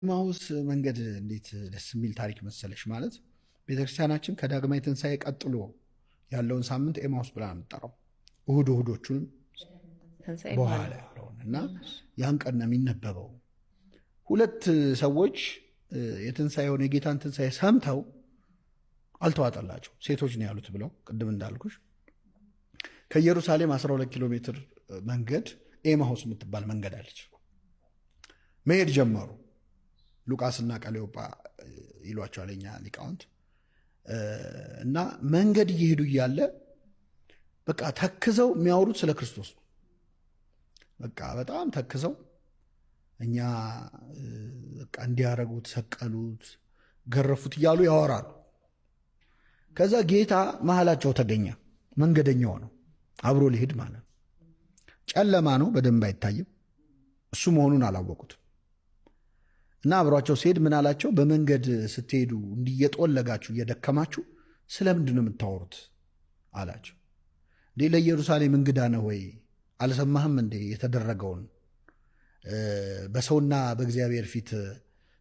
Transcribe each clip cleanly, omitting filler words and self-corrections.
ኤማሁስ መንገድ እንዴት ደስ የሚል ታሪክ መሰለሽ! ማለት ቤተክርስቲያናችን ከዳግማይ ትንሣኤ ቀጥሎ ያለውን ሳምንት ኤማሁስ ብላ ነው የምጠራው። እሁዶቹንም በኋላ ያለውን እና ያን ቀን ነው የሚነበበው። ሁለት ሰዎች የትንሣኤውን የጌታን ትንሣኤ ሰምተው አልተዋጠላቸው፣ ሴቶች ነው ያሉት ብለው ቅድም እንዳልኩሽ ከኢየሩሳሌም 12 ኪሎ ሜትር መንገድ ኤማሁስ የምትባል መንገድ አለች። መሄድ ጀመሩ። ሉቃስና ቀሌዮጳ ይሏቸዋል የኛ ሊቃውንት። እና መንገድ እየሄዱ እያለ በቃ ተክዘው የሚያወሩት ስለ ክርስቶስ ነው። በቃ በጣም ተክዘው እኛ በቃ እንዲያረጉት፣ ሰቀሉት፣ ገረፉት እያሉ ያወራሉ። ከዛ ጌታ መሃላቸው ተገኘ። መንገደኛው ነው አብሮ ሊሄድ ማለት። ጨለማ ነው፣ በደንብ አይታይም። እሱ መሆኑን አላወቁት እና አብሯቸው ሲሄድ ምን አላቸው? በመንገድ ስትሄዱ እንዲየጦለጋችሁ እየደከማችሁ ስለምንድን ነው የምታወሩት አላቸው። እንዴ ለኢየሩሳሌም እንግዳ ነህ ወይ? አልሰማህም እንዴ የተደረገውን? በሰውና በእግዚአብሔር ፊት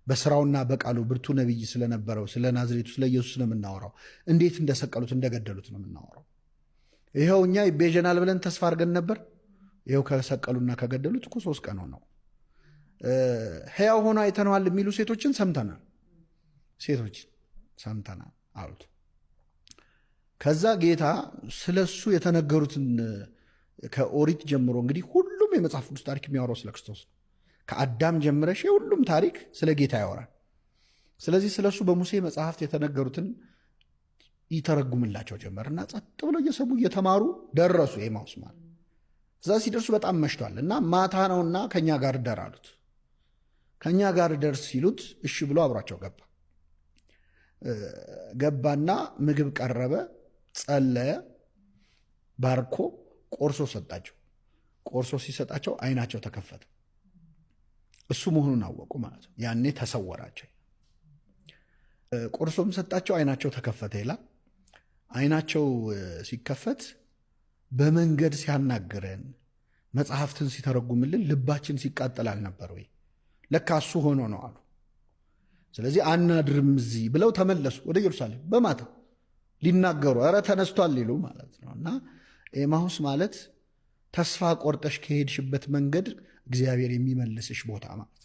በስራውና በቃሉ ብርቱ ነቢይ ስለነበረው ስለ ናዝሬቱ ስለ ኢየሱስ ነው የምናወራው። እንዴት እንደሰቀሉት እንደገደሉት ነው የምናወራው። ይኸው እኛ ይቤዠናል ብለን ተስፋ አድርገን ነበር። ይኸው ከሰቀሉና ከገደሉት እኮ 3 ቀን ሆነው። ሕያው ሆኖ አይተነዋል የሚሉ ሴቶችን ሰምተናል፣ ሴቶችን ሰምተናል አሉት። ከዛ ጌታ ስለሱ የተነገሩትን ከኦሪት ጀምሮ እንግዲህ ሁሉም የመጽሐፍ ቅዱስ ታሪክ የሚያወራው ስለ ክርስቶስ ነው። ከአዳም ጀምረሽ የሁሉም ታሪክ ስለ ጌታ ያወራል። ስለዚህ ስለሱ በሙሴ መጽሐፍት የተነገሩትን ይተረጉምላቸው ጀመርና ጸጥ ብለው እየሰሙ እየተማሩ ደረሱ ኤማሁስ ማለት። እዛ ሲደርሱ በጣም መሽቷል እና ማታ ነውና ከኛ ጋር ደር አሉት። ከኛ ጋር ደርስ ሲሉት እሺ ብሎ አብሯቸው ገባና ምግብ ቀረበ፣ ጸለየ፣ ባርኮ ቆርሶ ሰጣቸው። ቆርሶ ሲሰጣቸው አይናቸው ተከፈተ። እሱ መሆኑን አወቁ ማለት ነው። ያኔ ተሰወራቸው። ቆርሶም ሰጣቸው፣ አይናቸው ተከፈተ ይላል። አይናቸው ሲከፈት በመንገድ ሲያናግረን መጽሐፍትን ሲተረጉምልን ልባችን ሲቃጠል አልነበር ወይ? ለካ እሱ ሆኖ ነው አሉ። ስለዚህ አናድርም እዚህ ብለው ተመለሱ ወደ ኢየሩሳሌም በማታ ሊናገሩ፣ ኧረ ተነስቷል ሊሉ ማለት ነው። እና ኤማሁስ ማለት ተስፋ ቆርጠሽ ከሄድሽበት መንገድ እግዚአብሔር የሚመልስሽ ቦታ ማለት